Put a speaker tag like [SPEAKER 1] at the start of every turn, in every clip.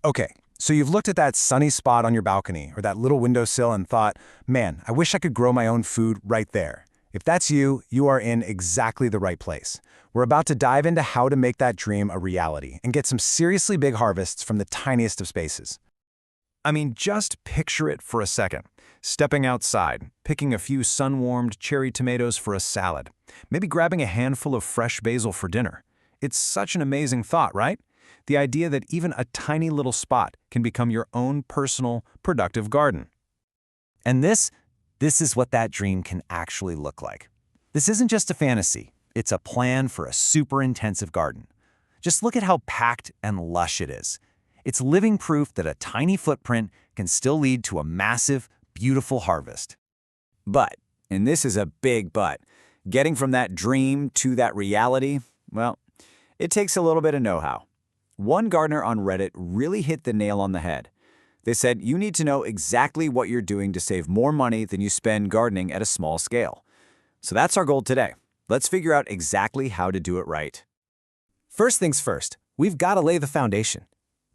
[SPEAKER 1] Okay, so you've looked at that sunny spot on your balcony or that little windowsill and thought, man, I wish I could grow my own food right there. If that's you, you are in exactly the right place. We're about to dive into how to make that dream a reality and get some seriously big harvests from the tiniest of spaces. I mean, just picture it for a second. Stepping outside, picking a few sun-warmed cherry tomatoes for a salad, maybe grabbing a handful of fresh basil for dinner. It's such an amazing thought, right? The idea that even a tiny little spot can become your own personal, productive garden. And this is what that dream can actually look like. This isn't just a fantasy, it's a plan for a super intensive garden. Just look at how packed and lush it is. It's living proof that a tiny footprint can still lead to a massive, beautiful harvest. But, and this is a big but, getting from that dream to that reality, well, it takes a little bit of know-how. One gardener on Reddit really hit the nail on the head. They said you need to know exactly what you're doing to save more money than you spend gardening at a small scale. So that's our goal today. Let's figure out exactly how to do it right.
[SPEAKER 2] First things first, we've got to lay the foundation.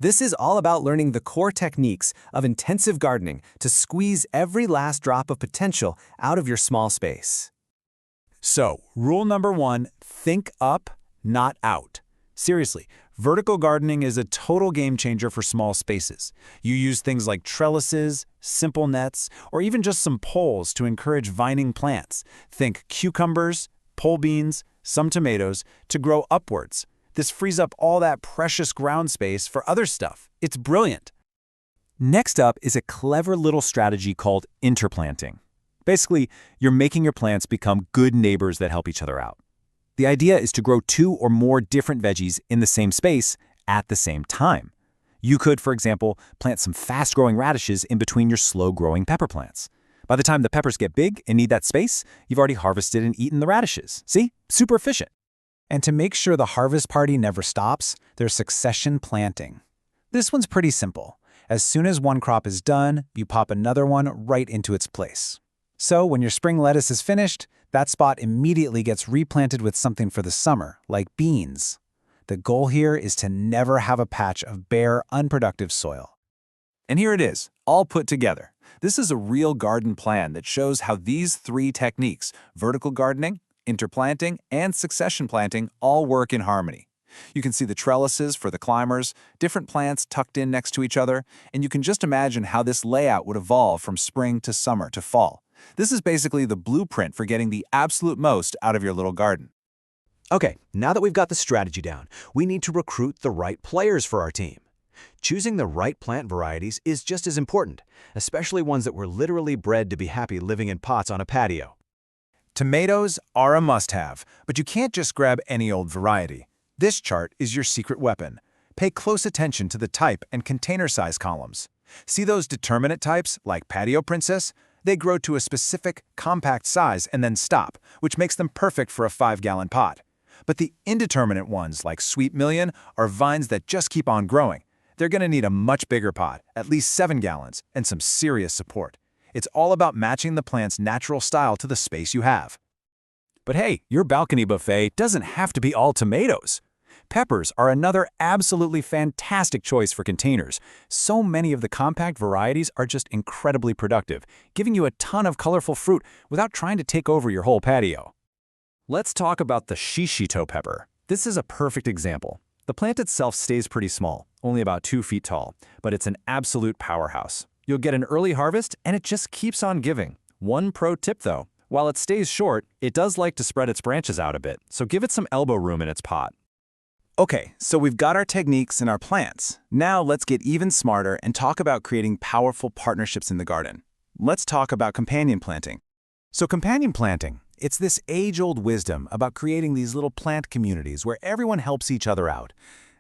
[SPEAKER 2] This is all about learning the core techniques of intensive gardening to squeeze every last drop of potential out of your small space.
[SPEAKER 1] So, rule number 1, think up, not out. Seriously, vertical gardening is a total game changer for small spaces. You use things like trellises, simple nets, or even just some poles to encourage vining plants. Think cucumbers, pole beans, some tomatoes, to grow upwards. This frees up all that precious ground space for other stuff. It's brilliant. Next up is a clever little strategy called interplanting. Basically, you're making your plants become good neighbors that help each other out. The idea is to grow 2 or more different veggies in the same space at the same time. You could, for example, plant some fast-growing radishes in between your slow-growing pepper plants. By the time the peppers get big and need that space, you've already harvested and eaten the radishes. See? Super efficient. And to make sure the harvest party never stops, there's succession planting. This one's pretty simple. As soon as one crop is done, you pop another one right into its place. So when your spring lettuce is finished, that spot immediately gets replanted with something for the summer, like beans. The goal here is to never have a patch of bare, unproductive soil. And here it is, all put together. This is a real garden plan that shows how these 3 techniques, vertical gardening, interplanting, and succession planting, all work in harmony. You can see the trellises for the climbers, different plants tucked in next to each other, and you can just imagine how this layout would evolve from spring to summer to fall. This is basically the blueprint for getting the absolute most out of your little garden.
[SPEAKER 2] Okay, now that we've got the strategy down, we need to recruit the right players for our team. Choosing the right plant varieties is just as important, especially ones that were literally bred to be happy living in pots on a patio.
[SPEAKER 1] Tomatoes are a must-have, but you can't just grab any old variety. This chart is your secret weapon. Pay close attention to the type and container size columns. See those determinate types, like Patio Princess? They grow to a specific, compact size and then stop, which makes them perfect for a 5-gallon pot. But the indeterminate ones, like Sweet Million, are vines that just keep on growing. They're going to need a much bigger pot, at least 7 gallons, and some serious support. It's all about matching the plant's natural style to the space you have. But hey, your balcony buffet doesn't have to be all tomatoes. Peppers are another absolutely fantastic choice for containers. So many of the compact varieties are just incredibly productive, giving you a ton of colorful fruit without trying to take over your whole patio. Let's talk about the shishito pepper. This is a perfect example. The plant itself stays pretty small, only about 2 feet tall, but it's an absolute powerhouse. You'll get an early harvest, and it just keeps on giving. One pro tip though, while it stays short, it does like to spread its branches out a bit, so give it some elbow room in its pot. Okay, so we've got our techniques and our plants. Now let's get even smarter and talk about creating powerful partnerships in the garden. Let's talk about companion planting. So companion planting, it's this age-old wisdom about creating these little plant communities where everyone helps each other out.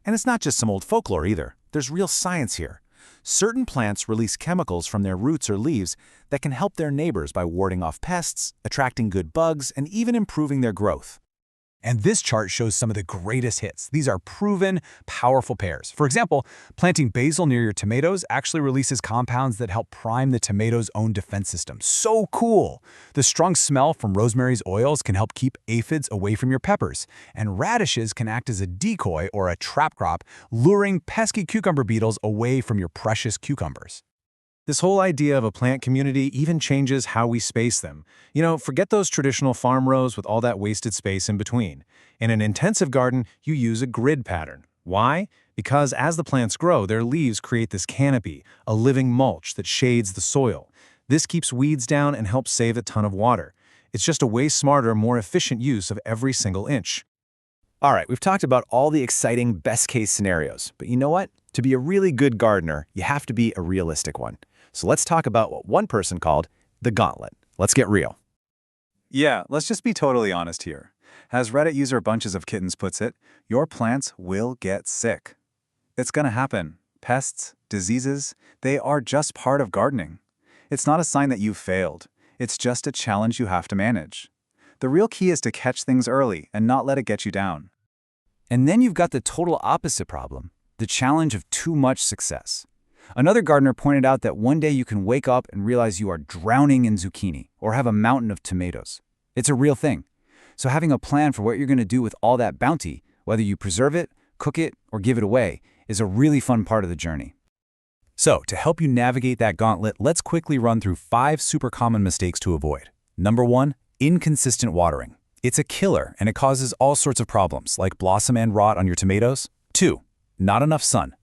[SPEAKER 1] And it's not just some old folklore either. There's real science here. Certain plants release chemicals from their roots or leaves that can help their neighbors by warding off pests, attracting good bugs, and even improving their growth. And this chart shows some of the greatest hits. These are proven, powerful pairs. For example, planting basil near your tomatoes actually releases compounds that help prime the tomato's own defense system. So cool! The strong smell from rosemary's oils can help keep aphids away from your peppers. And radishes can act as a decoy or a trap crop, luring pesky cucumber beetles away from your precious cucumbers.
[SPEAKER 3] This whole idea of a plant community even changes how we space them. Forget those traditional farm rows with all that wasted space in between. In an intensive garden, you use a grid pattern. Why? Because as the plants grow, their leaves create this canopy, a living mulch that shades the soil. This keeps weeds down and helps save a ton of water. It's just a way smarter, more efficient use of every single inch.
[SPEAKER 2] All right, we've talked about all the exciting best-case scenarios, but you know what? To be a really good gardener, you have to be a realistic one. So let's talk about what one person called the gauntlet. Let's get real.
[SPEAKER 1] Yeah, let's just be totally honest here. As Reddit user Bunches of Kittens puts it, your plants will get sick. It's gonna happen. Pests, diseases, they are just part of gardening. It's not a sign that you've failed. It's just a challenge you have to manage. The real key is to catch things early and not let it get you down. And then you've got the total opposite problem, the challenge of too much success. Another gardener pointed out that one day you can wake up and realize you are drowning in zucchini or have a mountain of tomatoes. It's a real thing. So having a plan for what you're going to do with all that bounty, whether you preserve it, cook it, or give it away, is a really fun part of the journey. So, to help you navigate that gauntlet, let's quickly run through 5 super common mistakes to avoid. Number 1, inconsistent watering. It's a killer and it causes all sorts of problems like blossom end rot on your tomatoes. 2, not enough sun.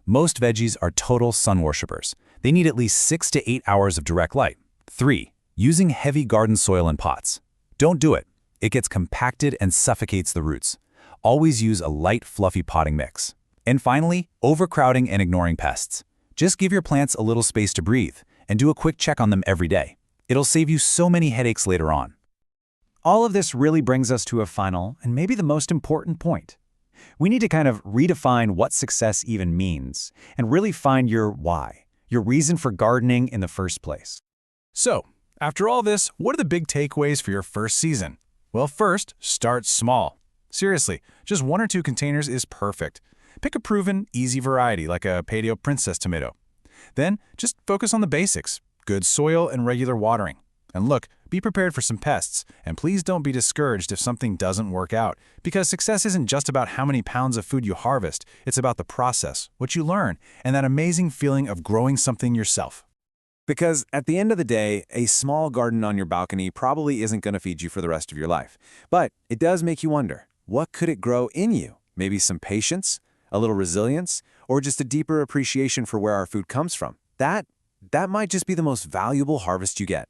[SPEAKER 1] Most veggies are total sun worshippers. They need at least 6 to 8 hours of direct light. 3, using heavy garden soil in pots. Don't do it. It gets compacted and suffocates the roots. Always use a light, fluffy potting mix. And finally, overcrowding and ignoring pests. Just give your plants a little space to breathe and do a quick check on them every day. It'll save you so many headaches later on. All of this really brings us to a final and maybe the most important point. We need to kind of redefine what success even means and really find your why, your reason for gardening in the first place.
[SPEAKER 3] So, after all this, what are the big takeaways for your first season? Well, first, start small. Seriously, just 1 or 2 containers is perfect. Pick a proven, easy variety like a patio princess tomato. Then, just focus on the basics, good soil and regular watering. And look, be prepared for some pests, and please don't be discouraged if something doesn't work out, because success isn't just about how many pounds of food you harvest, it's about the process, what you learn, and that amazing feeling of growing something yourself.
[SPEAKER 1] Because at the end of the day, a small garden on your balcony probably isn't going to feed you for the rest of your life. But it does make you wonder, what could it grow in you? Maybe some patience, a little resilience, or just a deeper appreciation for where our food comes from. That might just be the most valuable harvest you get.